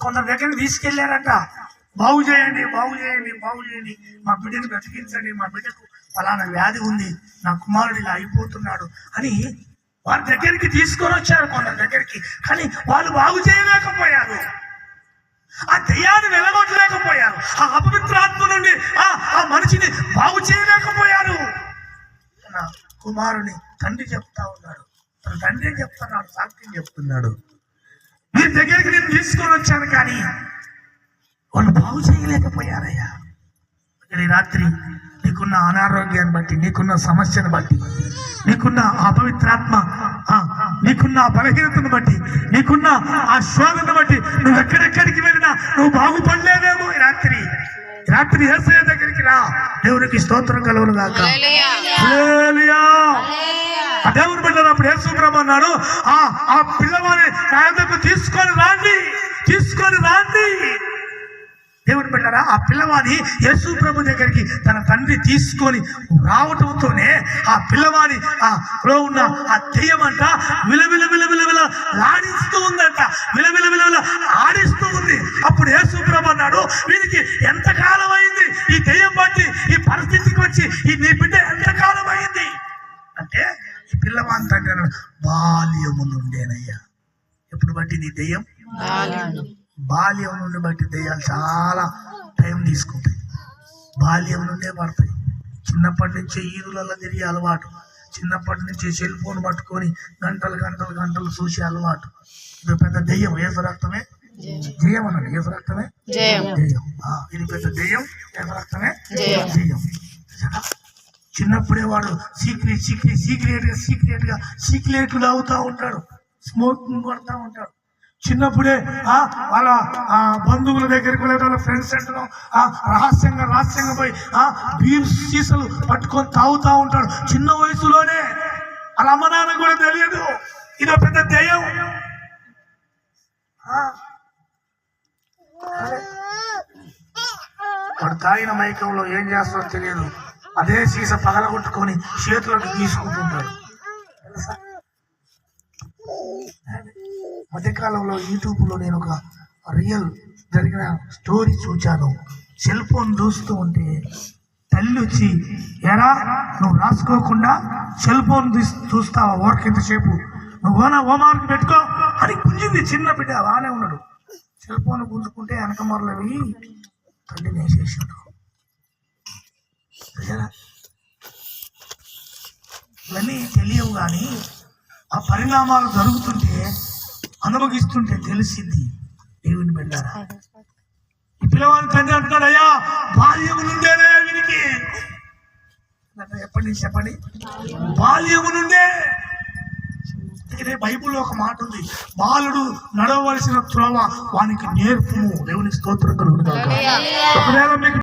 కొందరి దగ్గరికి తీసుకెళ్లారట, బాగు చేయండి బాగు చేయండి బాగు చేయండి, మా బిడ్డను బ్రతికించండి, మా బిడ్డకు ఫలానా వ్యాధి ఉంది, నా కుమారుడు ఇలా అయిపోతున్నాడు అని వారి దగ్గరికి తీసుకొని వచ్చారు కొందరి దగ్గరికి. కానీ వాళ్ళు బాగు చేయలేకపోయారు, ఆ దయ్యాన్ని వెలగొట్టలేకపోయారు, ఆ అపవిత్రాత్మ నుండి ఆ మనిషిని బాగు చేయలేకపోయారు. తన కుమారుని తండ్రి చెప్తా ఉన్నాడు, తన తండ్రి చెప్తున్నాడు, సాక్ష్యం చెప్తున్నాడు, మీ దగ్గరికి నేను తీసుకొని వచ్చాను కానీ వాళ్ళు బాగు చేయలేకపోయారయ్యా. ఈ రాత్రి నీకున్న అనారోగ్యాన్ని బట్టి, నీకున్న సమస్యను బట్టి, నీకున్న అపవిత్రాత్మ, నీకున్న బలహీనతను బట్టి, నీకున్న ఆ శోధను బట్టి నువ్వు ఎక్కడెక్కడికి వెళ్ళినా నువ్వు బాగుపడలేదేమో. ఈ రాత్రి యేసయ్య దగ్గరికి రా, దేవునికి స్తోత్రం కలుగును గాక. హల్లెలూయా. ఆ దేవుని బిడ్డలు యేసు ప్రభు అన్నాడు, ఆ పిల్లవాడిని నా యొద్దకు తీసుకొని రాండి. దేవుని బిడ్డరా, ఆ పిల్లవాడి యేసు ప్రభు దగ్గరికి తన తండ్రి తీసుకొని రావటంతోనే ఆ పిల్లవాడి లో ఉన్న ఆ దెయ్యమంట విలవిల లాడిస్తూ ఉందంట, విలవిల ఆడిస్తూ ఉంది. అప్పుడు యేసు ప్రభు అన్నాడు, వీరికి ఎంతకాలం అయింది ఈ దెయ్యం బట్టి ఈ పరిస్థితికి వచ్చి, ఈ నీ బిడ్డ ఎంతకాలం అయింది అంటే, ఈ పిల్లవాడి తండ్రి బాల్యము నుండేనయ్యా. ఎప్పుడు బట్టి నీ దెయ్యం? బాల్యం నుండి బట్టి దెయ్యాలు చాలా టైం తీసుకుంటాయి, బాల్యం నుండే పడతాయి. చిన్నప్పటి నుంచి ఈదులలో తిరిగే అలవాటు, చిన్నప్పటి నుంచి సెల్ ఫోన్ పట్టుకొని గంటలు చూసే అలవాటు, ఇది పెద్ద దెయ్యం. ఏసు రక్తమే జయం అన్నాడు, ఏసు రక్తమే జయం. ఇది పెద్ద దెయ్యం, ఏసు రక్తమే జయం. చిన్నప్పుడే వాడు సీక్రెట్లు తాగుతూ ఉంటాడు, స్మోకింగ్ కొడతా ఉంటాడు. చిన్నప్పుడే వాళ్ళ బంధువుల దగ్గరికి వెళ్ళి, వాళ్ళ ఫ్రెండ్స్ సెంటర్ రహస్యంగా పోయి బీర్ సీసాలు పట్టుకొని తాగుతూ ఉంటాడు. చిన్న వయసులోనే వాళ్ళ అమ్మ నాన్న కూడా తెలియదు, ఇదో పెద్ద దెయ్యం. వాడు తాగిన మైకంలో ఏం చేస్తాడో తెలియదు, అదే సీస పగలగొట్టుకొని చేతులకు తీసుకుంటుంటాడు. తెలుసా? మధ్యకాలంలో యూట్యూబ్లో నేను ఒక రియల్ జరిగిన స్టోరీ చూచాను. సెల్ ఫోన్ చూస్తూ ఉంటే తల్లి వచ్చి, ఎరా నువ్వు రాసుకోకుండా సెల్ ఫోన్ చూస్తావా వర్క్ ఎంతసేపు, నువ్వు హోంవర్క్ పెట్టుకో అని గుంజింది. చిన్న బిడ్డ బాగానే ఉన్నాడు, సెల్ ఫోన్ గుంజుకుంటే వెనకమరలవి తల్లిని వేసేసాడు. ఇవన్నీ తెలియవు కానీ ఆ పరిణామాలు జరుగుతుంటే అనుభవిస్తుంటే తెలిసింది. దేవుని బిడ్డారా, ఈ పిల్లవాడి తండ్రి అంటున్నాడు, అయ్యా బాల్యము నుండేనే వీరికి. చెప్పండి, బాల్యము నుండే. బైబుల్లో ఒక మాట ఉంది, బాలుడు నడవలసిన త్రోవ వానికి నేర్పుము. దేవునికి స్తోత్రం కలుగును గాక. ఒకవేళ మీకు